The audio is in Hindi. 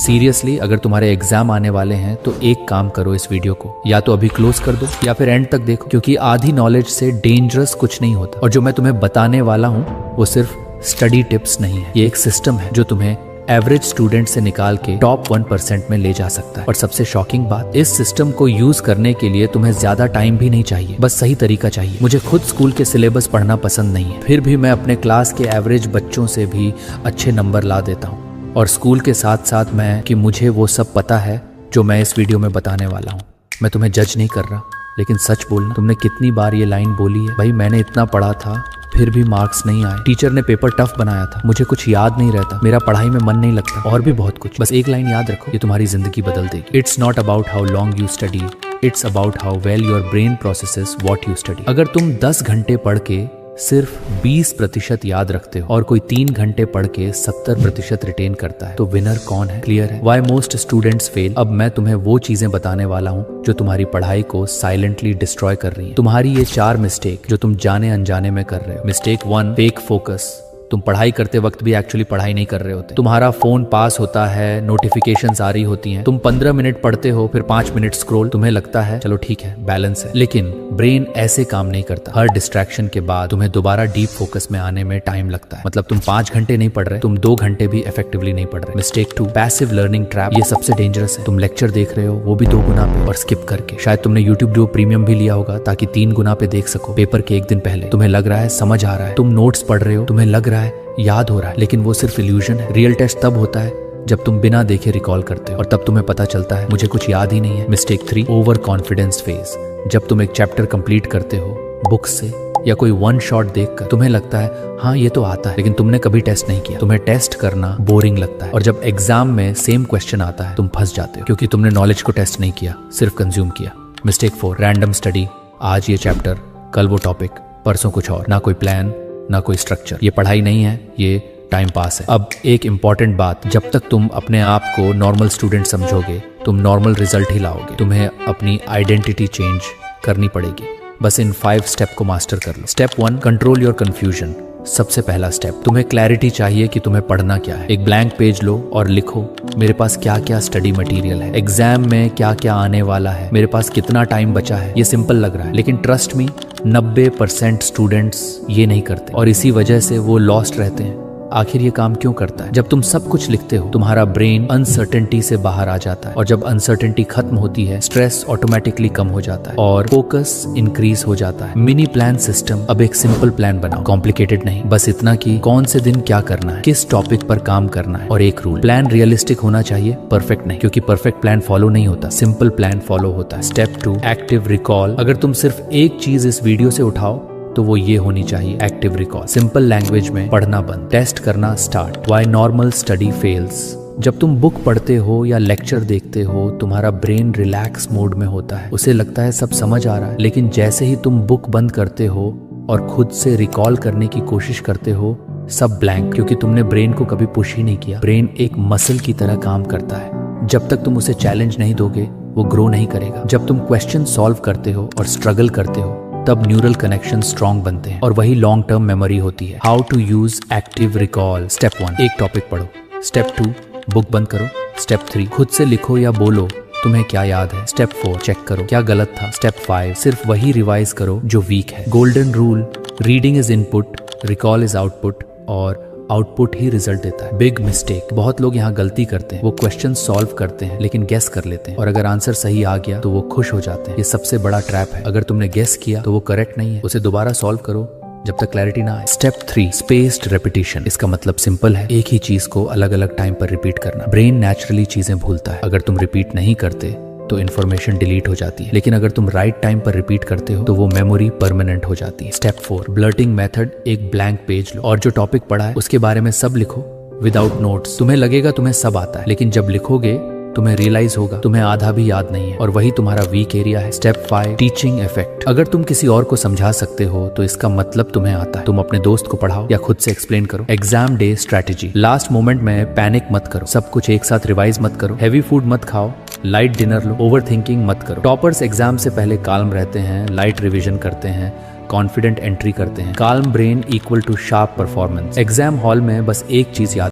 सीरियसली अगर तुम्हारे एग्जाम आने वाले हैं तो एक काम करो, इस वीडियो को या तो अभी क्लोज कर दो या फिर एंड तक देखो, क्योंकि आधी नॉलेज से डेंजरस कुछ नहीं होता। और जो मैं तुम्हें बताने वाला हूँ वो सिर्फ स्टडी टिप्स नहीं है, ये एक सिस्टम है जो तुम्हें एवरेज स्टूडेंट से निकाल के टॉप 1% में ले जा सकता है। और सबसे शॉकिंग बात, इस सिस्टम को यूज करने के लिए तुम्हें ज्यादा टाइम भी नहीं चाहिए, बस सही तरीका चाहिए। मुझे खुद स्कूल के सिलेबस पढ़ना पसंद नहीं है, फिर भी मैं अपने क्लास के एवरेज बच्चों से भी अच्छे नंबर ला देता हूँ। और स्कूल के साथ साथ मैं कि मुझे वो सब पता है जो मैं इस वीडियो में बताने वाला हूँ। मैं तुम्हें जज नहीं कर रहा, लेकिन सच बोलना, तुमने कितनी बार ये लाइन बोली है, भाई मैंने इतना पढ़ा था फिर भी मार्क्स नहीं आए, टीचर ने पेपर टफ बनाया था, मुझे कुछ याद नहीं रहता, मेरा पढ़ाई में मन नहीं लगता, और भी बहुत कुछ। बस एक लाइन याद रखो, ये तुम्हारी जिंदगी बदल देगी। It's not about how long you study, it's about how well your brain processes what you study. अगर तुम 10 घंटे पढ़ के सिर्फ 20% याद रखते हो और कोई 3 घंटे पढ़ के 70% रिटेन करता है, तो विनर कौन है? क्लियर है? Why most students fail. अब मैं तुम्हें वो चीजें बताने वाला हूँ जो तुम्हारी पढ़ाई को साइलेंटली डिस्ट्रॉय कर रही है। तुम्हारी ये 4 मिस्टेक जो तुम जाने अनजाने में कर रहे हो। Mistake 1, fake focus. तुम पढ़ाई करते वक्त भी एक्चुअली पढ़ाई नहीं कर रहे होते। तुम्हारा फोन पास होता है, नोटिफिकेशंस आ रही होती हैं, तुम 15 मिनट पढ़ते हो, फिर 5 मिनट स्क्रॉल, तुम्हें लगता है चलो ठीक है बैलेंस है, लेकिन ब्रेन ऐसे काम नहीं करता। हर डिस्ट्रैक्शन के बाद तुम्हें दोबारा डीप फोकस में आने में टाइम लगता है। मतलब तुम 5 घंटे नहीं पढ़ रहे, तुम 2 घंटे भी इफेक्टिवली नहीं पढ़ रहे। Mistake 2, passive learning trap. ये सबसे डेंजरस है। तुम लेक्चर देख रहे हो, वो भी 2 गुना पे और स्किप करके। शायद तुमने यूट्यूब Duo प्रीमियम भी लिया होगा ताकि 3 गुना पे देख सको पेपर के 1 दिन पहले। तुम्हें लग रहा है समझ आ रहा है, तुम नोट्स पढ़ रहे हो, तुम्हें लग रहा है याद हो रहा है, लेकिन वो सिर्फ इल्यूजन है। रियल टेस्ट तब होता है जब तुम बिना देखे रिकॉल करते हो, और तब तुम्हें पता चलता है मुझे कुछ याद ही नहीं है। Mistake 3, over confidence phase. जब तुम एक चैप्टर कंप्लीट करते हो बुक से या कोई 1 शॉट देखकर, तुम्हें लगता है हाँ ये तो आता है, लेकिन तुमने कभी टेस्ट नहीं किया। तुम्हें टेस्ट करना बोरिंग लगता है, और जब एग्जाम में सेम क्वेश्चन आता है तुम फंस जाते हो, क्योंकि तुमने नॉलेज को टेस्ट नहीं किया, सिर्फ कंज्यूम किया। Mistake 4, random study. आज ये चैप्टर, कल वो टॉपिक, परसों कुछ और। ना कोई प्लान, ना कोई स्ट्रक्चर। ये पढ़ाई नहीं है, ये टाइम पास है। अब एक इंपॉर्टेंट बात, जब तक तुम अपने आप को नॉर्मल स्टूडेंट समझोगे, तुम नॉर्मल रिजल्ट ही लाओगे। तुम्हें अपनी आइडेंटिटी चेंज करनी पड़ेगी। बस इन 5 स्टेप को मास्टर कर लो। Step 1, control your confusion. सबसे पहला स्टेप, तुम्हें क्लैरिटी चाहिए कि तुम्हें पढ़ना क्या है। एक ब्लैंक पेज लो और लिखो मेरे पास क्या क्या स्टडी मटेरियल है, एग्जाम में क्या क्या आने वाला है, मेरे पास कितना टाइम बचा है। ये सिंपल लग रहा है, लेकिन ट्रस्ट मी 90% स्टूडेंट्स ये नहीं करते, और इसी वजह से वो लॉस्ट रहते हैं। आखिर ये काम क्यों करता है? जब तुम सब कुछ लिखते हो, तुम्हारा ब्रेन अनसर्टेनिटी से बाहर आ जाता है, और जब अनसर्टेनिटी खत्म होती है, स्ट्रेस ऑटोमेटिकली कम हो जाता है और फोकस इंक्रीज हो जाता है। Mini plan system. अब एक सिंपल प्लान बनाओ, कॉम्प्लिकेटेड नहीं, बस इतना कि कौन से दिन क्या करना है, किस टॉपिक पर काम करना है, और एक रूल। प्लान रियलिस्टिक होना चाहिए, परफेक्ट नहीं, क्योंकि परफेक्ट प्लान फॉलो नहीं होता, सिंपल प्लान फॉलो होता है। Step 2, active recall. अगर तुम सिर्फ एक चीज इस वीडियो से उठाओ तो वो ये होनी चाहिए, एक्टिव रिकॉल। सिंपल लैंग्वेज में पढ़ना बंद, टेस्ट करना start. Why normal study fails. जब तुम बुक पढ़ते हो या लेक्चर देखते हो, तुम्हारा ब्रेन रिलैक्स मोड में होता है, उसे लगता है सब समझ आ रहा है, लेकिन जैसे ही तुम बुक बंद करते हो और खुद से रिकॉल करने की कोशिश करते हो, सब ब्लैंक, क्योंकि तुमने ब्रेन को कभी पुश ही नहीं किया। ब्रेन एक मसल की तरह काम करता है, जब तक तुम उसे चैलेंज नहीं दोगे वो ग्रो नहीं करेगा। जब तुम क्वेश्चन सॉल्व करते हो और स्ट्रगल करते हो, तब न्यूरल कनेक्शन स्ट्रॉन्ग बनते हैं, और वही लॉन्ग टर्म मेमोरी होती है। How to use active recall. Step 1, एक टॉपिक पढ़ो। स्टेप 2, बुक बंद करो। स्टेप 3, खुद से लिखो या बोलो तुम्हें क्या याद है। स्टेप 4, चेक करो क्या गलत था। स्टेप 5, सिर्फ वही रिवाइज करो जो वीक है। Golden rule, reading is input, recall is output, और आउटपुट ही रिजल्ट देता है। Big mistake. बहुत लोग यहाँ गलती करते हैं, वो क्वेश्चन सॉल्व करते हैं लेकिन गेस कर लेते हैं, और अगर आंसर सही आ गया तो वो खुश हो जाते हैं। ये सबसे बड़ा ट्रैप है। अगर तुमने गेस किया तो वो करेक्ट नहीं है, उसे दोबारा सॉल्व करो जब तक क्लैरिटी ना आए। Step 3, spaced repetition. इसका मतलब सिंपल है, एक ही चीज को अलग अलग टाइम पर रिपीट करना। ब्रेन नेचुरली चीजें भूलता है, अगर तुम रिपीट नहीं करते तो इन्फॉर्मेशन डिलीट हो जाती है, लेकिन अगर तुम राइट टाइम पर रिपीट करते हो तो वो मेमोरी परमानेंट हो जाती है। Step 4, blurting method. एक ब्लैंक पेज लो और जो टॉपिक पढ़ा है उसके बारे में सब लिखो विदाउट नोट्स। तुम्हें लगेगा तुम्हें सब आता है, लेकिन जब लिखोगे तुम्हें रियलाइज होगा तुम्हें आधा भी याद नहीं है, और वही तुम्हारा वीक एरिया है। Step 5, teaching effect. अगर तुम किसी और को समझा सकते हो तो इसका मतलब तुम्हें आता है। तुम अपने दोस्त को पढ़ाओ या खुद से एक्सप्लेन करो। Exam day strategy. Last moment में पैनिक मत करो, सब कुछ एक साथ रिवाइज मत करो, हैवी फूड मत खाओ, लाइट डिनर लो, ओवर थिंकिंग मत करो। टॉपर्स एग्जाम से पहले काल्म रहते हैं, लाइट रिविजन करते हैं, कॉन्फिडेंट एंट्री करते हैं। Calm brain equal to sharp performance. Exam hall में बस एक चीज याद